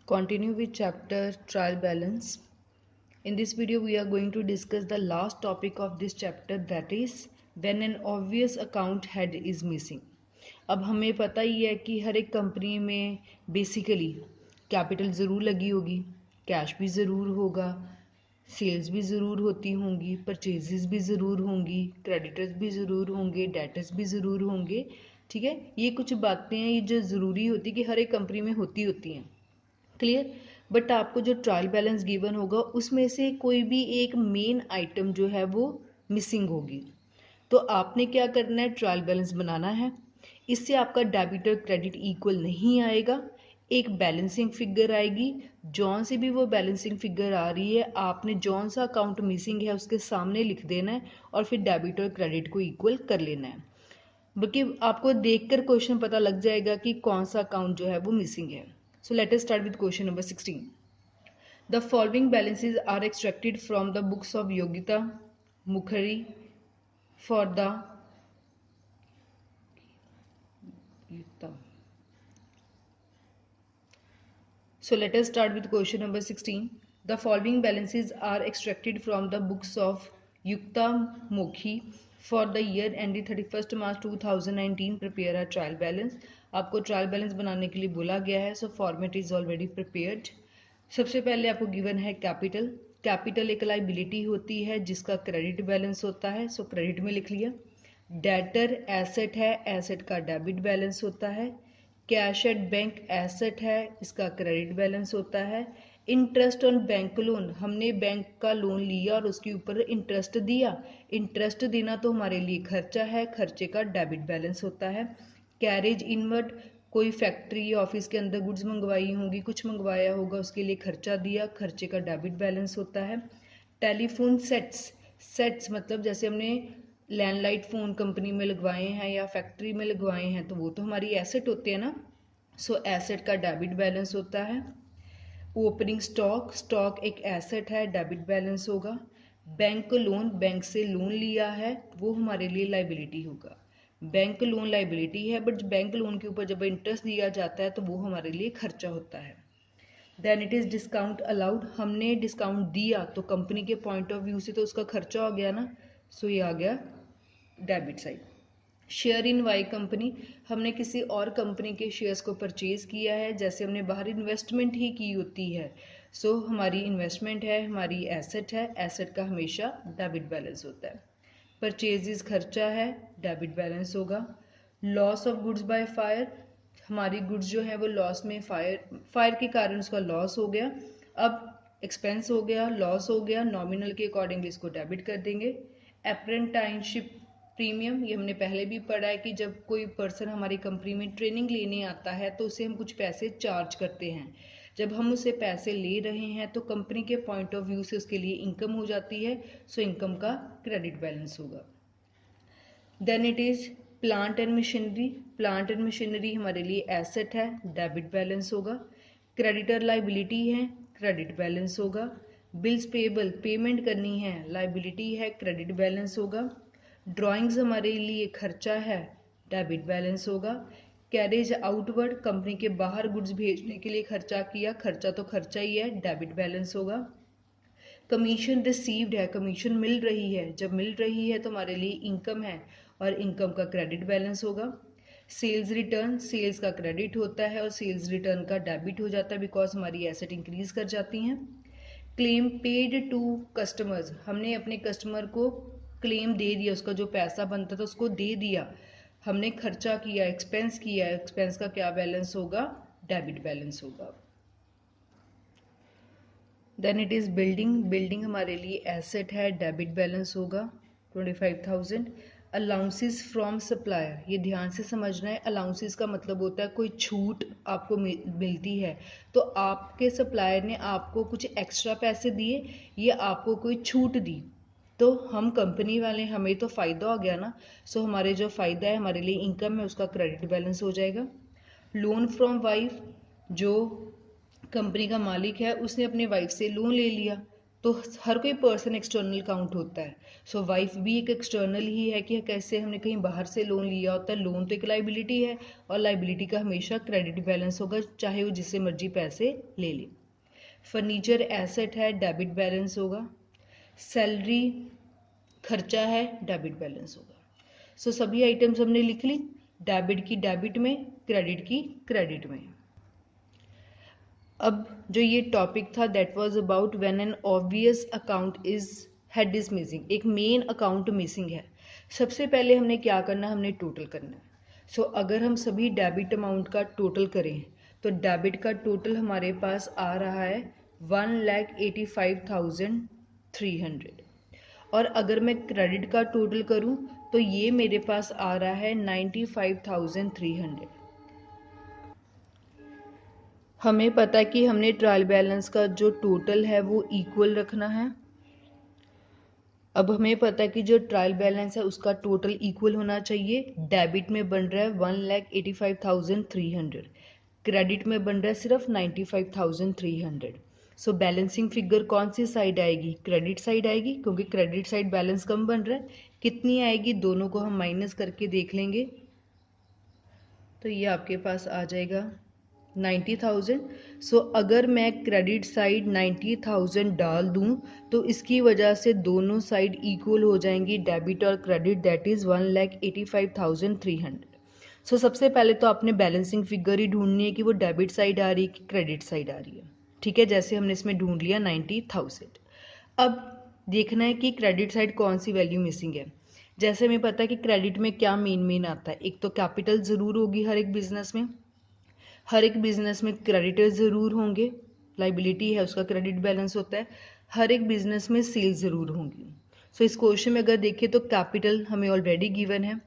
Continue with chapter trial balance. In this video, we are going to discuss the last topic of this chapter, that is when an obvious account head is missing. अब हमें पता ही है कि हर एक company में basically capital ज़रूर लगी होगी, कैश भी ज़रूर होगा, सेल्स भी ज़रूर होती होंगी, परचेजेस भी ज़रूर होंगी, क्रेडिटर्स भी ज़रूर होंगे, डेटर्स भी ज़रूर होंगे। ठीक है, ये कुछ बातें हैं ये जो ज़रूरी होती कि हर एक कंपनी में होती हैं। क्लियर। बट आपको जो ट्रायल बैलेंस गिवन होगा उसमें से कोई भी एक मेन आइटम जो है वो मिसिंग होगी, तो आपने क्या करना है, ट्रायल बैलेंस बनाना है। इससे आपका डेबिट और क्रेडिट इक्वल नहीं आएगा, एक बैलेंसिंग फिगर आएगी। जौन से भी वो बैलेंसिंग फिगर आ रही है आपने जौन सा अकाउंट मिसिंग है उसके सामने लिख देना है और फिर डेबिट और क्रेडिट को इक्वल कर लेना है। बल्कि आपको देखकर क्वेश्चन पता लग जाएगा कि कौन सा अकाउंट जो है वो मिसिंग है। So let us start with question number 16। The following balances are extracted from the books of Yogita Mukherjee for the So let us start with question number 16. The following balances are extracted from the books of Yukta Mokhi for the year ending 31st March 2019. Prepare a trial balance. आपको trial balance बनाने के लिए बोला गया है, सो format is already prepared. सबसे पहले आपको गिवन है कैपिटल। कैपिटल एक लाइबिलिटी होती है जिसका क्रेडिट बैलेंस होता है, सो क्रेडिट में लिख लिया। डेटर एसेट है, एसेट का डेबिट बैलेंस होता है। कैश एट बैंक एसेट है, इसका क्रेडिट बैलेंस होता है। इंटरेस्ट ऑन बैंक लोन, हमने बैंक का लोन लिया और उसके ऊपर इंटरेस्ट दिया, इंटरेस्ट देना तो हमारे लिए खर्चा है, खर्चे का डेबिट बैलेंस होता है। कैरेज इनवर्ट, कोई फैक्ट्री या ऑफिस के अंदर गुड्स मंगवाई होंगी, कुछ मंगवाया होगा, उसके लिए खर्चा दिया, खर्चे का डेबिट बैलेंस होता है। टेलीफोन सेट्स, सेट्स मतलब जैसे हमने लैंडलाइन फ़ोन कंपनी में लगवाए हैं या फैक्ट्री में लगवाए हैं तो वो तो हमारी एसेट होते हैं ना, सो एसेट का डेबिट बैलेंस होता है। ओपनिंग स्टॉक, स्टॉक एक एसेट है, डेबिट बैलेंस होगा। बैंक लोन, बैंक से लोन लिया है, वो हमारे लिए लाइबिलिटी होगा। बैंक लोन लाइबिलिटी है बट बैंक लोन के ऊपर जब इंटरेस्ट दिया जाता है तो वो हमारे लिए खर्चा होता है। Then it is discount allowed, हमने डिस्काउंट दिया तो कंपनी के पॉइंट ऑफ व्यू से तो उसका खर्चा हो गया ना, सो ये आ गया debit side. Share in Y company, हमने किसी और कंपनी के शेयर्स को परचेज किया है, जैसे हमने बाहर इन्वेस्टमेंट ही की होती है, सो हमारी इन्वेस्टमेंट है, हमारी एसेट है, एसेट का हमेशा डेबिट बैलेंस होता है। परचेजेस खर्चा है, डेबिट बैलेंस होगा। Loss of goods by fire, हमारी गुड्स जो है वो लॉस में, फायर के कारण उसका लॉस हो गया, अब एक्सपेंस हो गया, लॉस हो गया, नॉमिनल के अकॉर्डिंगली इसको डेबिट कर देंगे। अप्रेंटाइनशिप प्रीमियम, ये हमने पहले भी पढ़ा है कि जब कोई पर्सन हमारी कंपनी में ट्रेनिंग लेने आता है तो उसे हम कुछ पैसे चार्ज करते हैं, जब हम उसे पैसे ले रहे हैं तो कंपनी के पॉइंट ऑफ व्यू से उसके लिए इनकम हो जाती है, सो इनकम का क्रेडिट बैलेंस होगा। Then it is plant and machinery, plant and machinery हमारे लिए एसेट है, डेबिट बैलेंस होगा। क्रेडिटर लाइबिलिटी है, क्रेडिट बैलेंस होगा। बिल्स पेबल, पेमेंट करनी है, लाइबिलिटी है, क्रेडिट बैलेंस होगा। ड्राइंग्स हमारे लिए खर्चा है, डेबिट बैलेंस होगा। कैरेज आउटवर्ड, कंपनी के बाहर गुड्स भेजने के लिए खर्चा किया, खर्चा तो खर्चा ही है, डेबिट बैलेंस होगा। कमीशन रिसीव्ड है, कमीशन मिल रही है, जब मिल रही है तो हमारे लिए इनकम है और इनकम का क्रेडिट बैलेंस होगा। सेल्स रिटर्न, सेल्स का क्रेडिट होता है और सेल्स रिटर्न का डेबिट हो जाता है बिकॉज हमारी एसेट इंक्रीज कर जाती हैं। क्लेम पेड टू कस्टमर्स, हमने अपने कस्टमर को क्लेम दे दिया, उसका जो पैसा बनता था उसको दे दिया, हमने खर्चा किया, एक्सपेंस किया, एक्सपेंस का क्या बैलेंस होगा, डेबिट बैलेंस होगा। Then it is building, building हमारे लिए एसेट है, डेबिट बैलेंस होगा 25,000। अलाउंसेस फ्रॉम सप्लायर, ये ध्यान से समझना है, अलाउंसेस का मतलब होता है कोई छूट आपको मिलती है, तो आपके सप्लायर ने आपको कुछ एक्स्ट्रा पैसे दिए या आपको कोई छूट दी तो हम कंपनी वाले, हमें तो फ़ायदा हो गया ना, सो हमारे जो फ़ायदा है हमारे लिए इनकम है उसका क्रेडिट बैलेंस हो जाएगा। लोन फ्रॉम वाइफ, जो कंपनी का मालिक है उसने अपने वाइफ से लोन ले लिया तो हर कोई पर्सन एक्सटर्नल काउंट होता है। सो वाइफ भी एक एक्सटर्नल ही है कि कैसे हमने कहीं बाहर से लोन लिया होता है। लोन तो एक लाइबिलिटी है और लाइबिलिटी का हमेशा क्रेडिट बैलेंस होगा, चाहे वो जिससे मर्जी पैसे ले ले। फर्नीचर एसेट है, डेबिट बैलेंस होगा। सैलरी खर्चा है, डेबिट बैलेंस होगा। सो सभी आइटम्स हमने लिख ली, डेबिट की डेबिट में, क्रेडिट की क्रेडिट में। अब जो ये टॉपिक था that was about when an obvious account head is missing, एक मेन अकाउंट मिसिंग है। सबसे पहले हमने क्या करना है, हमने टोटल करना है। सो अगर हम सभी डेबिट अमाउंट का टोटल करें तो डेबिट का टोटल हमारे पास आ रहा है 1,85,300, और अगर मैं क्रेडिट का टोटल करूं तो ये मेरे पास आ रहा है 95,300। हमें पता है कि हमने ट्रायल बैलेंस का जो टोटल है वो इक्वल रखना है। अब हमें पता है कि जो ट्रायल बैलेंस है उसका टोटल इक्वल होना चाहिए। डेबिट में बन रहा है 1,85,300, क्रेडिट में बन रहा है सिर्फ 95,300। सो बैलेंसिंग फिगर कौन सी साइड आएगी, क्रेडिट साइड आएगी, क्योंकि क्रेडिट साइड बैलेंस कम बन रहा है। कितनी आएगी, दोनों को हम माइनस करके देख लेंगे तो ये आपके पास आ जाएगा 90,000। सो अगर मैं क्रेडिट साइड 90,000 डाल दूं तो इसकी वजह से दोनों साइड इक्वल हो जाएंगी, डेबिट और क्रेडिट, दैट इज 1,85,300। सो सबसे पहले तो आपने बैलेंसिंग फिगर ही ढूंढनी है कि वो डेबिट साइड आ रही है कि क्रेडिट साइड आ रही है। ठीक है, जैसे हमने इसमें ढूंढ लिया 90,000। अब देखना है कि क्रेडिट साइड कौन सी वैल्यू मिसिंग है। जैसे हमें पता है कि क्रेडिट में क्या मेन आता है, एक तो कैपिटल ज़रूर होगी हर एक बिजनेस में, हर एक बिजनेस में क्रेडिटर ज़रूर होंगे, लाइबिलिटी है उसका क्रेडिट बैलेंस होता है, हर एक बिजनेस में सेल्स ज़रूर होंगी। सो इस क्वेश्चन में अगर देखें तो कैपिटल हमें ऑलरेडी गिवन है,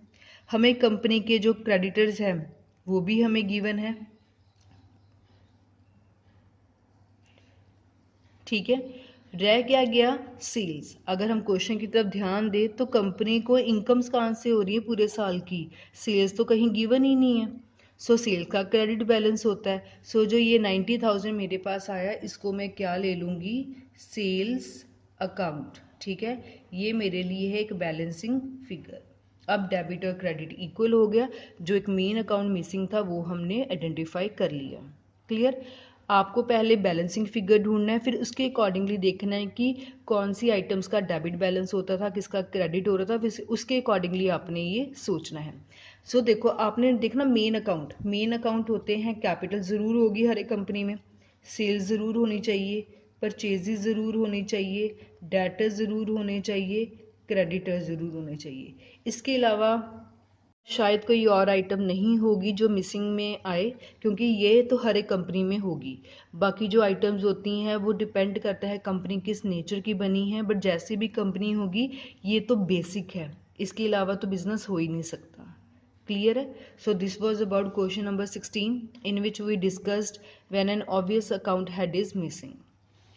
हमें कंपनी के जो क्रेडिटर्स हैं वो भी हमें गिवन है। ठीक है, रह क्या गया, सेल्स। अगर हम क्वेश्चन की तरफ ध्यान दें तो कंपनी को इनकम्स कहाँ से हो रही है पूरे साल की, सेल्स तो कहीं गिवन ही नहीं है। सो सेल्स का क्रेडिट बैलेंस होता है। सो जो ये 90,000 मेरे पास आया इसको मैं क्या ले लूँगी, सेल्स अकाउंट। ठीक है, ये मेरे लिए है एक बैलेंसिंग फिगर। अब डेबिट और क्रेडिट इक्वल हो गया, जो एक मेन अकाउंट मिसिंग था वो हमने आइडेंटिफाई कर लिया। क्लियर। आपको पहले बैलेंसिंग फिगर ढूंढना है, फिर उसके अकॉर्डिंगली देखना है कि कौन सी आइटम्स का डेबिट बैलेंस होता था, किसका क्रेडिट हो रहा था, फिर उसके अकॉर्डिंगली आपने ये सोचना है। सो देखो आपने देखना मेन अकाउंट होते हैं, कैपिटल ज़रूर होगी हर एक कंपनी में, सेल्स ज़रूर होनी चाहिए, परचेजेज ज़रूर होनी चाहिए, डेटर ज़रूर होने चाहिए, क्रेडिटर ज़रूर होने चाहिए। इसके अलावा शायद कोई और आइटम नहीं होगी जो मिसिंग में आए, क्योंकि ये तो हर एक कंपनी में होगी। बाकी जो आइटम्स होती हैं वो डिपेंड करता है कंपनी किस नेचर की बनी है, बट जैसी भी कंपनी होगी ये तो बेसिक है, इसके अलावा तो बिजनेस हो ही नहीं सकता। क्लियर है। So this was about question number 16 in which we discussed when an obvious account head is missing.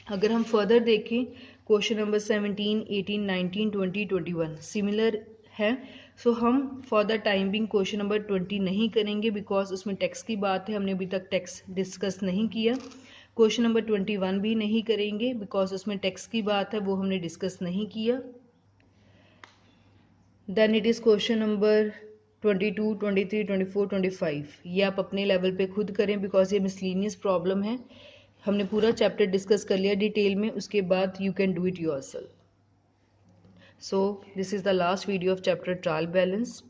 अगर हम फर्दर देखें क्वेश्चन नंबर 17, 18, 19, 20, 21 सिमिलर है। सो हम for the time being question number 20 नहीं करेंगे बिकॉज उसमें टैक्स की बात है, हमने अभी तक टैक्स डिस्कस नहीं किया। क्वेश्चन नंबर 21 भी नहीं करेंगे बिकॉज उसमें टैक्स की बात है, वो हमने डिस्कस नहीं किया। Then it is question number 22, 23, 24, 25। ये आप अपने लेवल पे खुद करें बिकॉज ये मिसलीनियस प्रॉब्लम है, हमने पूरा चैप्टर डिस्कस कर लिया डिटेल में, उसके बाद you can do it yourself. So this is the last video of chapter trial balance.